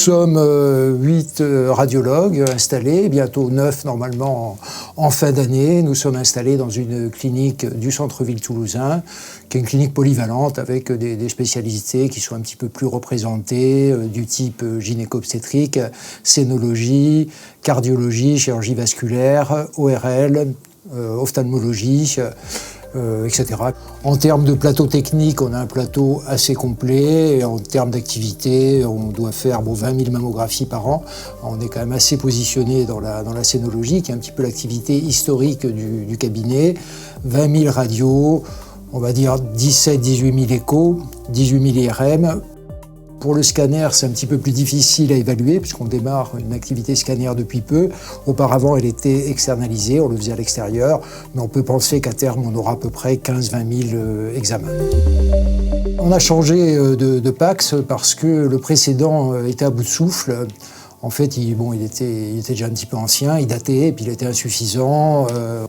sommes 8 radiologues installés, bientôt 9 normalement en fin d'année. Nous sommes installés dans une clinique du centre-ville toulousain, qui est une clinique polyvalente avec des spécialités qui sont un petit peu plus représentées, du type gynéco-obstétrique, scénologie, cardiologie, chirurgie vasculaire, ORL, ophtalmologie, etc. En termes de plateau technique, on a un plateau assez complet. Et en termes d'activité, on doit faire 20 000 mammographies par an. On est quand même assez positionné dans la scénologie, qui est un petit peu l'activité historique du cabinet. 20 000 radios, on va dire 17-18 000 échos, 18 000 IRM. Pour le scanner, c'est un petit peu plus difficile à évaluer puisqu'on démarre une activité scanner depuis peu. Auparavant, elle était externalisée, on le faisait à l'extérieur, mais on peut penser qu'à terme, on aura à peu près 15-20 000 examens. On a changé de PACS parce que le précédent était à bout de souffle. En fait, il était déjà un petit peu ancien, il datait, et puis il était insuffisant.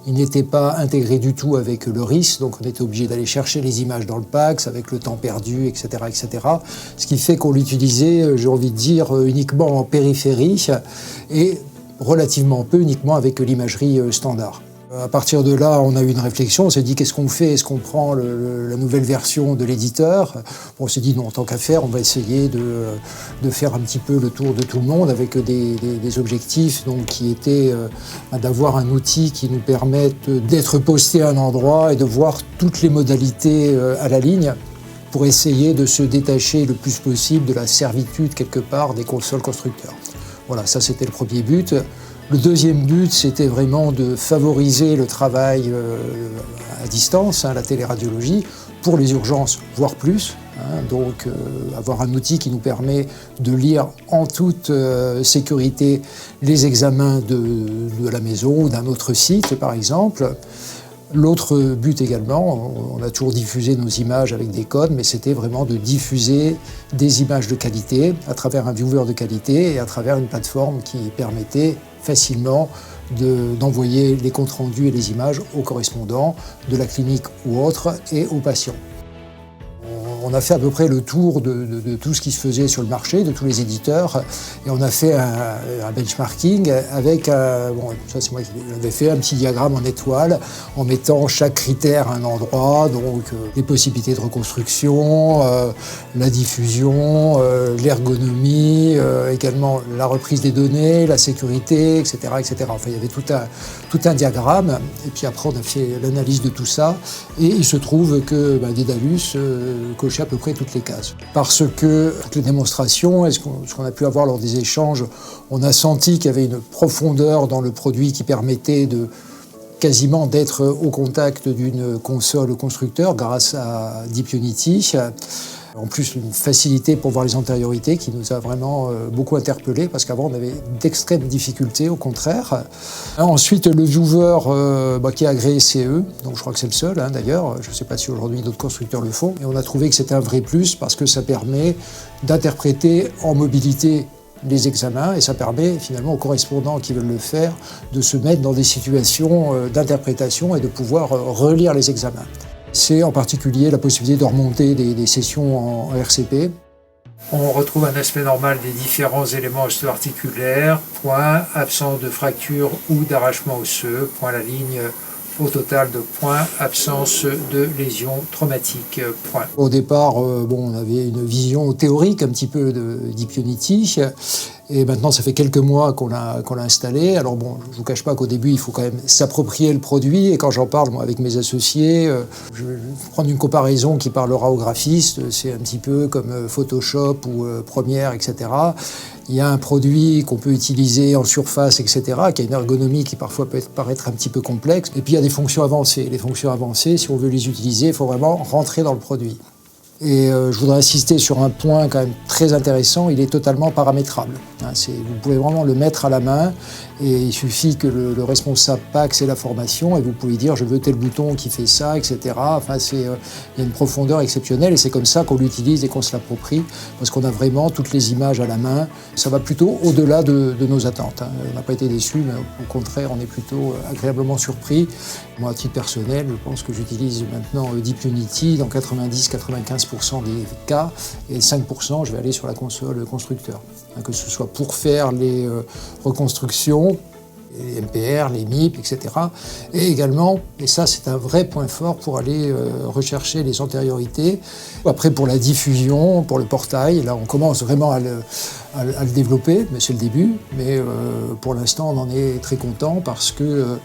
Il n'était pas intégré du tout avec le RIS, donc on était obligé d'aller chercher les images dans le PACS avec le temps perdu, etc., etc. Ce qui fait qu'on l'utilisait, j'ai envie de dire, uniquement en périphérie et relativement peu uniquement avec l'imagerie standard. À partir de là, on a eu une réflexion, on s'est dit qu'est-ce qu'on fait? Est-ce qu'on prend la nouvelle version de l'éditeur? On s'est dit non, tant qu'à faire, on va essayer de faire un petit peu le tour de tout le monde avec des objectifs donc, qui étaient d'avoir un outil qui nous permette d'être posté à un endroit et de voir toutes les modalités à la ligne pour essayer de se détacher le plus possible de la servitude quelque part des consoles constructeurs. Voilà, ça c'était le premier but. Le deuxième but, c'était vraiment de favoriser le travail à distance, la téléradiologie, pour les urgences, voire plus. Donc avoir un outil qui nous permet de lire en toute sécurité les examens de la maison ou d'un autre site, par exemple. L'autre but également, on a toujours diffusé nos images avec des codes, mais c'était vraiment de diffuser des images de qualité à travers un viewer de qualité et à travers une plateforme qui permettait facilement d'envoyer les comptes rendus et les images aux correspondants de la clinique ou autre et aux patients. On a fait à peu près le tour de tout ce qui se faisait sur le marché, de tous les éditeurs, et on a fait un benchmarking avec, ça c'est moi qui l'avais fait, un petit diagramme en étoile, en mettant chaque critère à un endroit, donc les possibilités de reconstruction, la diffusion, l'ergonomie, également la reprise des données, la sécurité, etc., etc. Enfin, il y avait tout un diagramme, et puis après on a fait l'analyse de tout ça, et il se trouve que Dedalus cochait à peu près toutes les cases. Parce que toutes les démonstrations et ce qu'on a pu avoir lors des échanges, on a senti qu'il y avait une profondeur dans le produit qui permettait quasiment d'être au contact d'une console constructeur grâce à Deep Unity. En plus, une facilité pour voir les antériorités qui nous a vraiment beaucoup interpellés parce qu'avant, on avait d'extrêmes difficultés, au contraire. Ensuite, le viewer qui est agréé CE, donc je crois que c'est le seul d'ailleurs. Je ne sais pas si aujourd'hui d'autres constructeurs le font. Et on a trouvé que c'était un vrai plus parce que ça permet d'interpréter en mobilité les examens et ça permet finalement aux correspondants qui veulent le faire de se mettre dans des situations d'interprétation et de pouvoir relire les examens. C'est en particulier la possibilité de remonter des sessions en RCP. On retrouve un aspect normal des différents éléments osteoarticulaires, point, absence de fracture ou d'arrachement osseux, point la ligne au total de point, absence de lésions traumatiques, point. Au départ, on avait une vision théorique un petit peu de Deep Unity. Et maintenant, ça fait quelques mois qu'on l'a installé. Alors je ne vous cache pas qu'au début, il faut quand même s'approprier le produit. Et quand j'en parle moi, avec mes associés, je vais prendre une comparaison qui parlera aux graphistes. C'est un petit peu comme Photoshop ou Premiere, etc. Il y a un produit qu'on peut utiliser en surface, etc., qui a une ergonomie qui parfois peut paraître un petit peu complexe. Et puis il y a des fonctions avancées. Les fonctions avancées, si on veut les utiliser, il faut vraiment rentrer dans le produit. Et je voudrais insister sur un point quand même très intéressant, il est totalement paramétrable. Vous pouvez vraiment le mettre à la main et il suffit que le responsable PACS ait la formation et vous pouvez dire je veux tel bouton qui fait ça, etc. Enfin, il y a une profondeur exceptionnelle et c'est comme ça qu'on l'utilise et qu'on se l'approprie parce qu'on a vraiment toutes les images à la main. Ça va plutôt au-delà de nos attentes. On n'a pas été déçus, mais au contraire, on est plutôt agréablement surpris. Moi, à titre personnel, je pense que j'utilise maintenant Deep Unity dans 90-95% 90% des cas, et 5% je vais aller sur la console constructeur. Que ce soit pour faire les reconstructions, les MPR, les MIP, etc. Et également, et ça c'est un vrai point fort, pour aller rechercher les antériorités. Après pour la diffusion, pour le portail, là on commence vraiment à le développer, mais c'est le début. Mais pour l'instant on en est très content parce que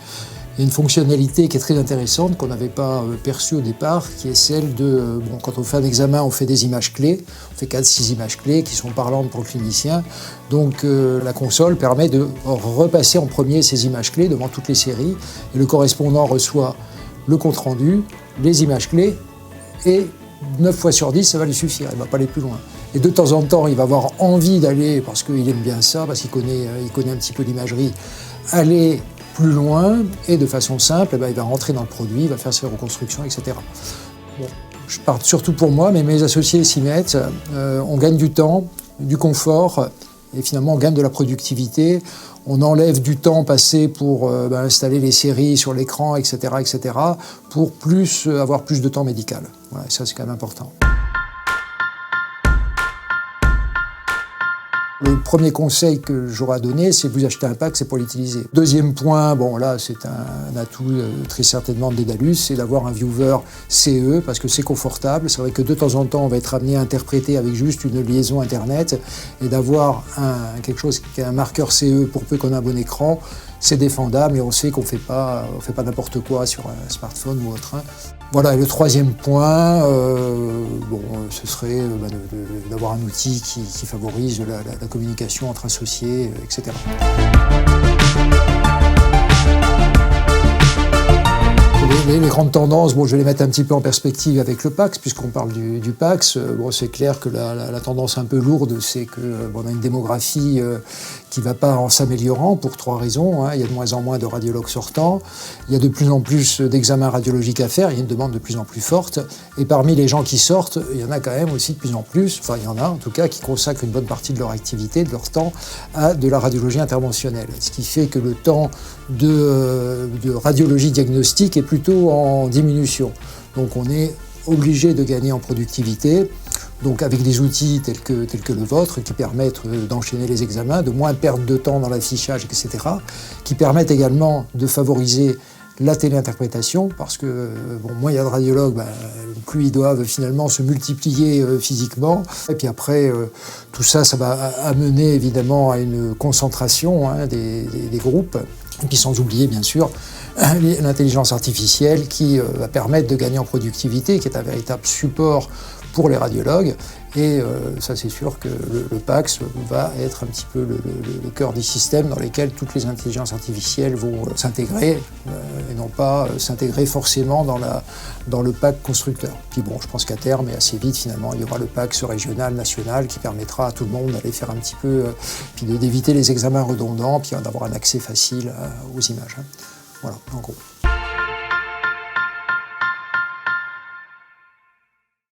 il y a une fonctionnalité qui est très intéressante qu'on n'avait pas perçue au départ, qui est celle de, quand on fait un examen, on fait des images clés, on fait 4-6 images clés qui sont parlantes pour le clinicien. Donc la console permet de repasser en premier ces images clés devant toutes les séries, et le correspondant reçoit le compte-rendu, les images clés, et 9 fois sur 10, ça va lui suffire, il ne va pas aller plus loin. Et de temps en temps, il va avoir envie d'aller, parce qu'il aime bien ça, parce qu'il connaît un petit peu l'imagerie, aller plus loin, et de façon simple, il va rentrer dans le produit, il va faire ses reconstructions, etc. Bon, je parle surtout pour moi, mais mes associés s'y mettent. On gagne du temps, du confort, et finalement on gagne de la productivité. On enlève du temps passé pour installer les séries sur l'écran, etc., pour avoir plus de temps médical. Voilà, ça c'est quand même important. Le premier conseil que j'aurais à donner, c'est vous achetez un pack, c'est pour l'utiliser. Deuxième point, là c'est un atout très certainement de Dedalus, c'est d'avoir un viewer CE, parce que c'est confortable. C'est vrai que de temps en temps, on va être amené à interpréter avec juste une liaison Internet, et d'avoir quelque chose qui est un marqueur CE pour peu qu'on ait un bon écran, c'est défendable, et on sait qu'on fait pas n'importe quoi sur un smartphone ou autre. Voilà, et le troisième point, ce serait d'avoir un outil qui favorise la communication entre associés, etc. Les grandes tendances, je vais les mettre un petit peu en perspective avec le PAX, puisqu'on parle du PAX. C'est clair que la tendance un peu lourde, c'est qu'on a une démographie qui ne va pas en s'améliorant pour 3 raisons. Il y a de moins en moins de radiologues sortants, il y a de plus en plus d'examens radiologiques à faire, il y a une demande de plus en plus forte. Et parmi les gens qui sortent, il y en a quand même aussi de plus en plus, il y en a en tout cas qui consacrent une bonne partie de leur activité, de leur temps, à de la radiologie interventionnelle. Ce qui fait que le temps de radiologie diagnostique est plutôt en diminution. Donc on est obligé de gagner en productivité, donc avec des outils tels que le vôtre, qui permettent d'enchaîner les examens, de moins perdre de temps dans l'affichage, etc., qui permettent également de favoriser la téléinterprétation, parce que moins il y a de radiologues, plus ils doivent finalement se multiplier physiquement. Et puis après, tout ça va amener évidemment à une concentration des groupes, et puis sans oublier bien sûr l'intelligence artificielle qui va permettre de gagner en productivité, qui est un véritable support pour les radiologues. Et ça, c'est sûr que le PAX va être un petit peu le cœur du système dans lequel toutes les intelligences artificielles vont s'intégrer, et non pas s'intégrer forcément dans le PAC constructeur. Puis je pense qu'à terme, et assez vite finalement, il y aura le PAX régional, national, qui permettra à tout le monde d'aller faire un petit peu, puis d'éviter les examens redondants, puis d'avoir un accès facile aux images. Voilà, en gros.